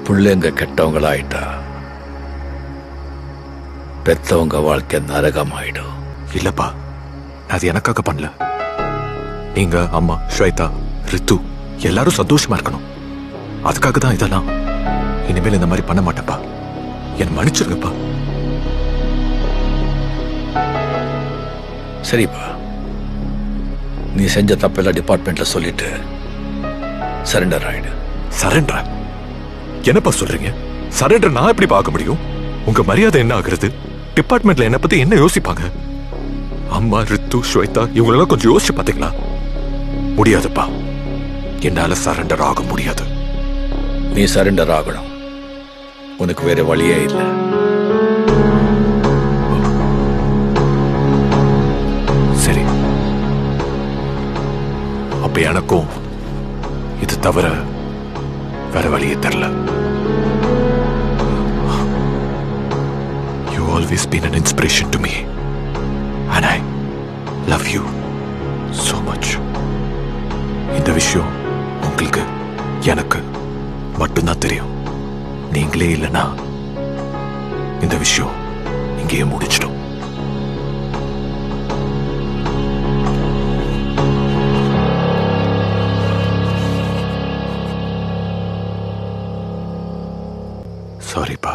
பிள்ளைங்க கெட்டவங்களாயிட்டா பெத்தவங்க வாழ்க்கை நரகமாயிடும். இல்லப்பா, நான் அது எனக்காக பண்ணல. நீங்க, அம்மா, ஸ்வேதா, ரித்து எல்லாரும் சந்தோஷமா இருக்கணும். அதுக்காக தான் இதெல்லாம். இனிமேல் இந்த மாதிரி பண்ண மாட்டேன்ப்பா. என் மன்னிச்சிருங்கப்பா. சரிப்பா, நீ செஞ்ச தப்பெல்லாம் டிபார்ட்மெண்ட்ல சொல்லிட்டு சரண்டர் ஆயிடு. சரண்டர்? என்னப்பா சொல்றீங்க? சரண்டர் நான் எப்படி பார்க்க முடியும்? உங்க மரியாதை என்ன ஆகுறது? டிபார்ட்மெண்ட்ல என்ன பத்தி என்ன யோசிப்பாங்க? அம்மா, ரித்து, ஸ்வேதா இவங்களெல்லாம் கொஞ்சம் யோசிச்சு பாத்தீங்களா? முடியாதுப்பா, என்னால சரண்டர் ஆக முடியாது. நீ சரண்டர் ஆகணும். உனக்கு வேற வழியே இல்லை. சரி, அப்ப எனக்கும் இது தவிர வேற வழியே தெரியல. You always been an inspiration to me and I love you so much. இந்த விஷயம் உங்களுக்கு எனக்கு மட்டும்தான் தெரியும். நீங்களே இல்லைன்னா இந்த விஷயம் இங்கேயே முடிச்சிடும். சாரிப்பா.